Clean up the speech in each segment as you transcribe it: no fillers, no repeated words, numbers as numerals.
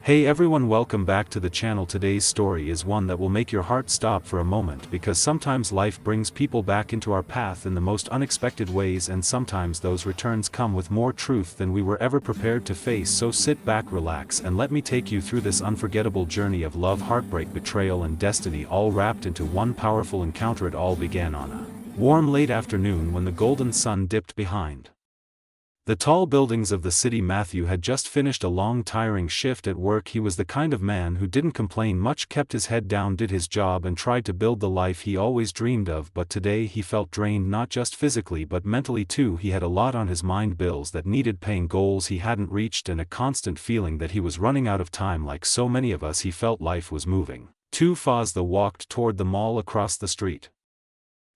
Hey everyone, welcome back to the channel. Today's story is one that will make your heart stop for a moment because sometimes life brings people back into our path in the most unexpected ways, and sometimes those returns come with more truth than we were ever prepared to face. So sit back, relax, and let me take you through this unforgettable journey of love, heartbreak, betrayal, and destiny, all wrapped into one powerful encounter. It all began on a warm late afternoon when the golden sun dipped behind the tall buildings of the city. Matthew had just finished a long, tiring shift at work. He was the kind of man who didn't complain much, kept his head down, did his job, and tried to build the life he always dreamed of. But today he felt drained, not just physically but mentally too. He had a lot on his mind: bills that needed paying, goals he hadn't reached, and a constant feeling that he was running out of time. Like so many of us, he felt life was moving too fast. They walked toward the mall across the street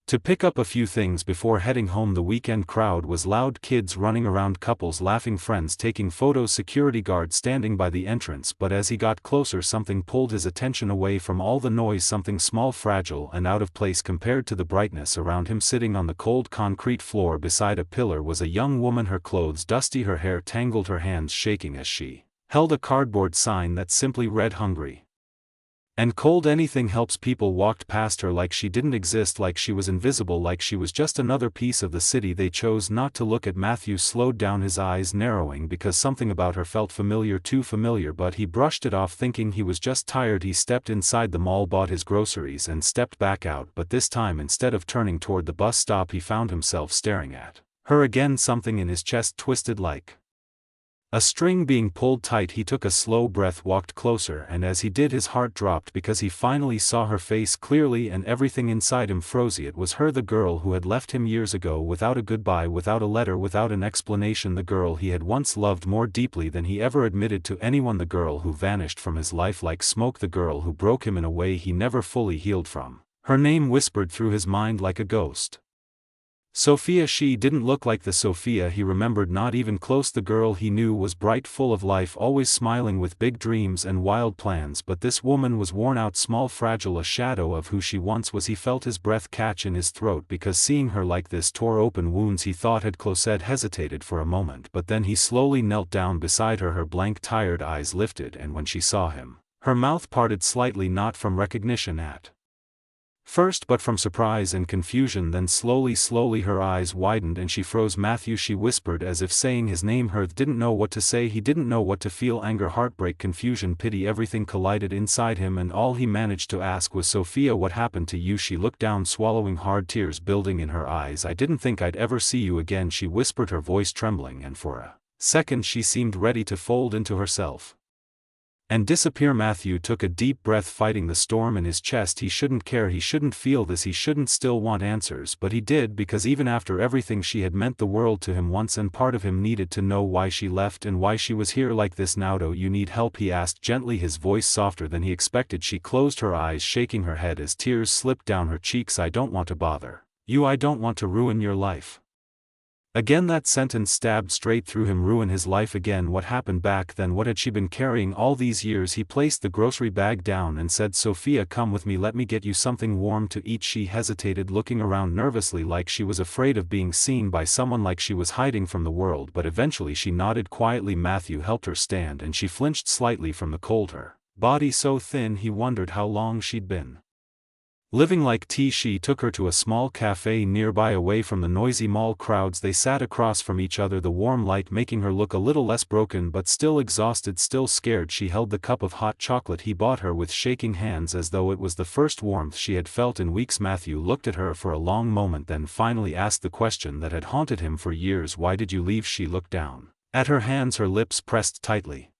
to pick up a few things before heading home. The weekend crowd was loud: kids running around, couples laughing, friends taking photos, security guards standing by the entrance. But as he got closer, something pulled his attention away from all the noise, something small, fragile, and out of place compared to the brightness around him. Sitting on the cold concrete floor beside a pillar was a young woman, her clothes dusty, her hair tangled, her hands shaking as she held a cardboard sign that simply read "Hungry and cold, anything helps." People walked past her like she didn't exist, like she was invisible, like she was just another piece of the city. They chose not to look at. Matthew slowed down, his eyes narrowing because something about her felt familiar, too familiar, but he brushed it off, thinking he was just tired. He stepped inside the mall, bought his groceries, and stepped back out. But this time, instead of turning toward the bus stop, he found himself staring at her again. Something in his chest twisted like a string being pulled tight. He took a slow breath, walked closer, and as he did, his heart dropped because he finally saw her face clearly, and everything inside him froze. It was her, the girl who had left him years ago, without a goodbye, without a letter, without an explanation. The girl he had once loved more deeply than he ever admitted to anyone. The girl who vanished from his life like smoke. The girl who broke him in a way he never fully healed from. Her name whispered through his mind like a ghost. Sophia. She didn't look like the Sophia he remembered, not even close. The girl he knew was bright, full of life, always smiling, with big dreams and wild plans. But this woman was worn out, small, fragile, a shadow of who she once was. He felt his breath catch in his throat because seeing her like this tore open wounds he thought had closed. Hesitated for a moment, but then he slowly knelt down beside her. Her blank, tired eyes lifted, and when she saw him, her mouth parted slightly, not from recognition at first, but from surprise and confusion. Then slowly her eyes widened and she froze. "Matthew," she whispered, as if saying his name. He didn't know what to say. He didn't know what to feel: anger, heartbreak, confusion, pity. Everything collided inside him, and all he managed to ask was, "Sophia, what happened to you?" She looked down, swallowing hard, tears building in her eyes. "I didn't think I'd ever see you again," she whispered, her voice trembling, and for a second she seemed ready to fold into herself and disappear. Matthew took a deep breath, fighting the storm in his chest. He shouldn't care, he shouldn't feel this, he shouldn't still want answers, but he did, because even after everything, she had meant the world to him once, and part of him needed to know why she left and why she was here like this now. "Do you need help?" he asked gently, his voice softer than he expected. She closed her eyes, shaking her head as tears slipped down her cheeks. "I don't want to bother you, I don't want to ruin your life." Again that sentence stabbed straight through him. Ruin his life again? What happened back then? What had she been carrying all these years? He placed the grocery bag down and said, "Sophia, come with me, let me get you something warm to eat." She hesitated, looking around nervously, like she was afraid of being seen by someone, like she was hiding from the world, but eventually she nodded quietly. Matthew helped her stand, and she flinched slightly from the cold, her body so thin he wondered how long she'd been living like tea. She took her to a small cafe nearby, away from the noisy mall crowds. They sat across from each other, the warm light making her look a little less broken, but still exhausted, still scared. She held the cup of hot chocolate he bought her with shaking hands, as though it was the first warmth she had felt in weeks. Matthew looked at her for a long moment, then finally asked the question that had haunted him for years: "Why did you leave?" She looked down at her hands, her lips pressed tightly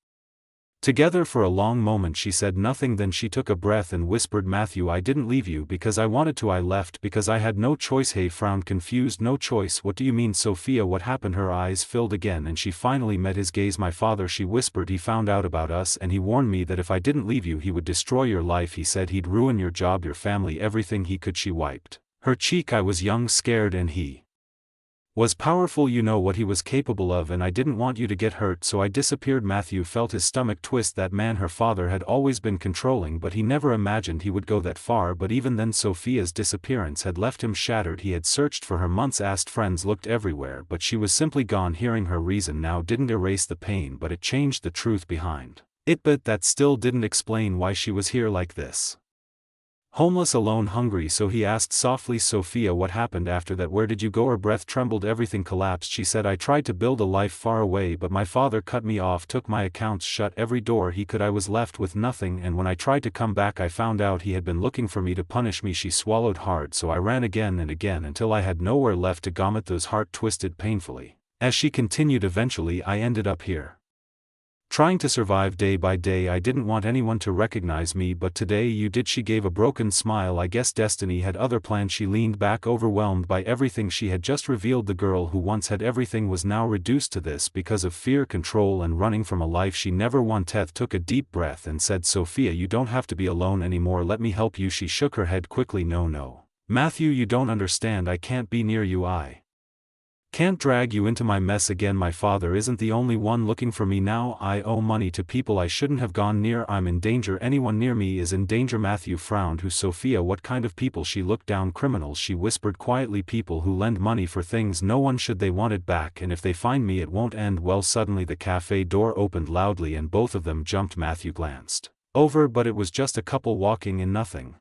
together. For a long moment she said nothing, then she took a breath and whispered, "Matthew, I didn't leave you because I wanted to. I left because I had no choice." He frowned, confused. "No choice? What do you mean?" "Sophia, what happened?" Her eyes filled again, and she finally met his gaze. "My father," she whispered, "he found out about us, and he warned me that if I didn't leave you he would destroy your life. He said he'd ruin your job, your family, everything he could." She wiped her cheek. "I was young, scared, and he was powerful. You know what he was capable of, and I didn't want you to get hurt, so I disappeared." Matthew felt his stomach twist. That man, her father, had always been controlling, but he never imagined he would go that far. But even then, Sophia's disappearance had left him shattered. He had searched for her months, asked friends, looked everywhere, but she was simply gone. Hearing her reason now didn't erase the pain, but it changed the truth behind But that still didn't explain why she was here like this. Homeless, alone, hungry, so he asked softly, Sophia, what happened after that? Where did you go? Her breath trembled, everything collapsed. She said, I tried to build a life far away, but my father cut me off, took my accounts, shut every door he could. I was left with nothing, and when I tried to come back I found out he had been looking for me to punish me. She swallowed hard, so I ran again and again until I had nowhere left to go. Those heart twisted painfully. As she continued, eventually I ended up here. Trying to survive day by day. I didn't want anyone to recognize me, but today you did. She gave a broken smile. I guess destiny had other plans. She leaned back, overwhelmed by everything she had just revealed. The girl who once had everything was now reduced to this because of fear, control, and running from a life she never wanted. Took a deep breath and said, Sophia, you don't have to be alone anymore. Let me help you. She shook her head quickly. No. Matthew, you don't understand. I can't be near you. I can't drag you into my mess again. My father isn't the only one looking for me now. I owe money to people I shouldn't have gone near. I'm in danger. Anyone near me is in danger. Matthew frowned. Who? Sophia, what kind of people? She looked down. Criminals, she whispered quietly. People who lend money for things no one should. They want it back, and if they find me it won't end well. Suddenly the cafe door opened loudly and both of them jumped. Matthew glanced over, but it was just a couple walking in, nothing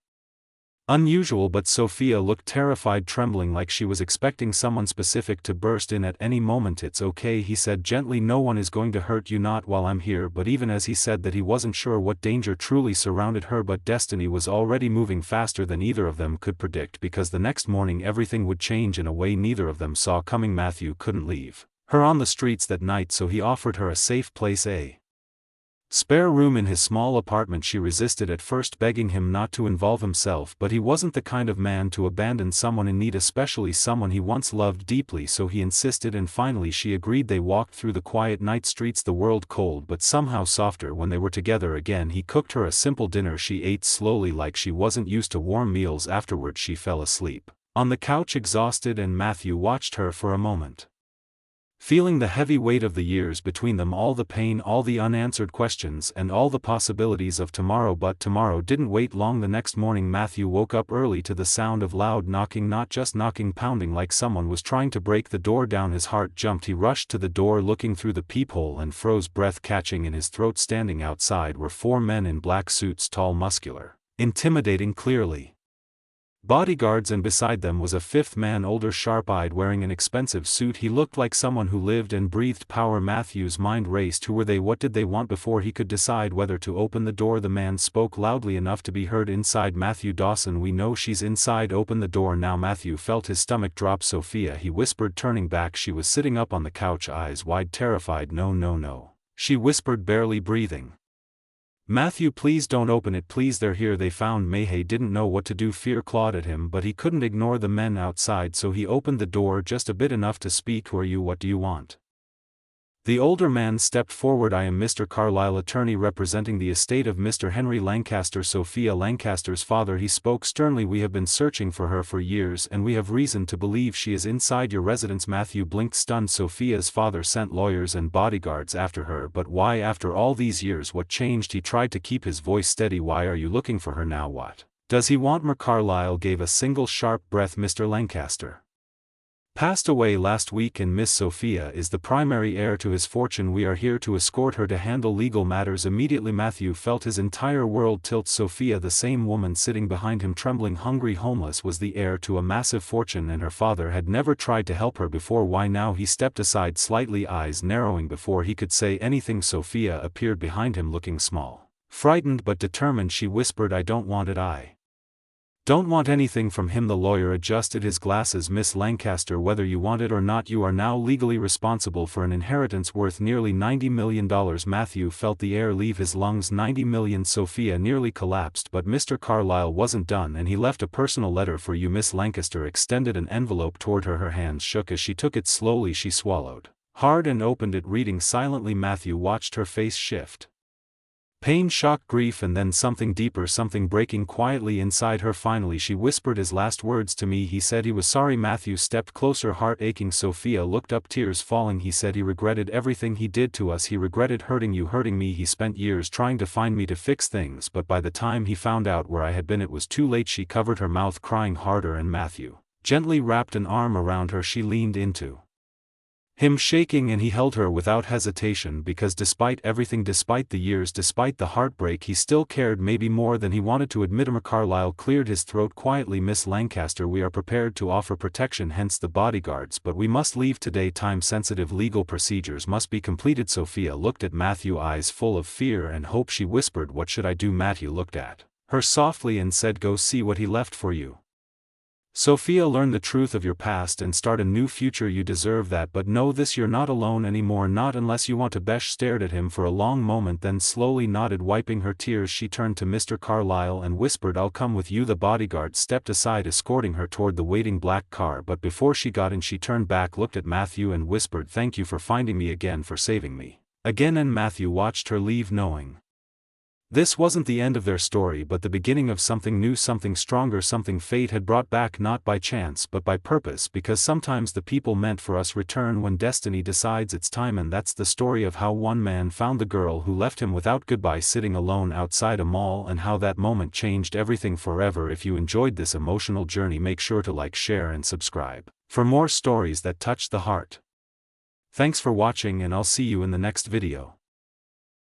unusual, but Sophia looked terrified, trembling like she was expecting someone specific to burst in at any moment. It's okay, he said gently, no one is going to hurt you, not while I'm here. But even as he said that, he wasn't sure what danger truly surrounded her, but destiny was already moving faster than either of them could predict, because the next morning everything would change in a way neither of them saw coming. Matthew couldn't leave her on the streets that night, so he offered her a safe place, a spare room in his small apartment. She resisted at first, begging him not to involve himself, but he wasn't the kind of man to abandon someone in need, especially someone he once loved deeply, so he insisted, and finally she agreed. They walked through the quiet night streets, the world cold but somehow softer when they were together again. He cooked her a simple dinner. She ate slowly like she wasn't used to warm meals. Afterward she fell asleep on the couch, exhausted, and Matthew watched her for a moment, feeling the heavy weight of the years between them, all the pain, all the unanswered questions, and all the possibilities of tomorrow. But tomorrow didn't wait long. The next morning Matthew woke up early to the sound of loud knocking, not just knocking, pounding, like someone was trying to break the door down. His heart jumped. He rushed to the door, looking through the peephole, and froze, breath catching in his throat. Standing outside were four men in black suits, tall, muscular, intimidating, clearly bodyguards, and beside them was a fifth man, older, sharp-eyed, wearing an expensive suit. He looked like someone who lived and breathed power. Matthew's mind raced. Who were they? What did they want? Before he could decide whether to open the door, the man spoke loudly enough to be heard inside. Matthew, Dawson, we know she's inside. Open the door now. Matthew felt his stomach drop. Sophia, he whispered, turning back. She was sitting up on the couch, eyes wide, terrified. No, she whispered, barely breathing. Matthew, please don't open it, please. They're here. They found me. He didn't know what to do. Fear clawed at him, but he couldn't ignore the men outside, so he opened the door just a bit, enough to speak. Who are you? What do you want? The older man stepped forward. I am Mr. Carlyle, attorney representing the estate of Mr. Henry Lancaster, Sophia Lancaster's father. He spoke sternly. We have been searching for her for years, and we have reason to believe she is inside your residence. Matthew blinked, stunned. Sophia's father sent lawyers and bodyguards after her, but why after all these years? What changed? He tried to keep his voice steady. Why are you looking for her now? What does he want? Carlyle gave a single sharp breath. Mr. Lancaster passed away last week, and Miss Sophia is the primary heir to his fortune. We are here to escort her to handle legal matters immediately. Matthew felt his entire world tilt. Sophia, the same woman sitting behind him, trembling, hungry, homeless, was the heir to a massive fortune, and her father had never tried to help her before. Why now? He stepped aside slightly, eyes narrowing before he could say anything. Sophia appeared behind him, looking small, frightened but determined. She whispered, I don't want it. I don't want anything from him. The lawyer adjusted his glasses. Miss Lancaster, whether you want it or not, you are now legally responsible for an inheritance worth nearly $90 million. Matthew felt the air leave his lungs. $90 million. Sophia nearly collapsed, but Mr. Carlyle wasn't done, and he left a personal letter for you. Miss Lancaster extended an envelope toward her. Her hands shook as she took it. Slowly she swallowed hard and opened it, reading silently. Matthew watched her face shift. Pain, shock, grief, and then something deeper, something breaking quietly inside her. Finally she whispered his last words to me. He said he was sorry. Matthew stepped closer, heart aching. Sophia looked up, tears falling. He said he regretted everything he did to us. He regretted hurting you, hurting me. He spent years trying to find me to fix things, but by the time he found out where I had been, it was too late. She covered her mouth, crying harder, and Matthew gently wrapped an arm around her. She leaned into him shaking, and he held her without hesitation because despite everything, despite the years, despite the heartbreak, he still cared, maybe more than he wanted to admit. Carlyle cleared his throat quietly. Miss Lancaster, we are prepared to offer protection, hence the bodyguards, but we must leave today. Time-sensitive legal procedures must be completed. Sophia looked at Matthew, eyes full of fear and hope. She whispered, what should I do? Matthew looked at her softly and said, go see what he left for you. Sophia, learn the truth of your past and start a new future. You deserve that, but know this, you're not alone anymore, not unless you want to. Besh stared at him for a long moment, then slowly nodded. Wiping her tears, she turned to Mr. Carlyle and whispered, I'll come with you. The bodyguard stepped aside, escorting her toward the waiting black car, but before she got in she turned back, looked at Matthew and whispered, thank you for finding me again, for saving me again. And Matthew watched her leave, knowing this wasn't the end of their story, but the beginning of something new, something stronger, something fate had brought back, not by chance but by purpose, because sometimes the people meant for us return when destiny decides it's time. And that's the story of how one man found the girl who left him without goodbye, sitting alone outside a mall, and how that moment changed everything forever. If you enjoyed this emotional journey, make sure to like, share and subscribe for more stories that touch the heart. Thanks for watching, and I'll see you in the next video.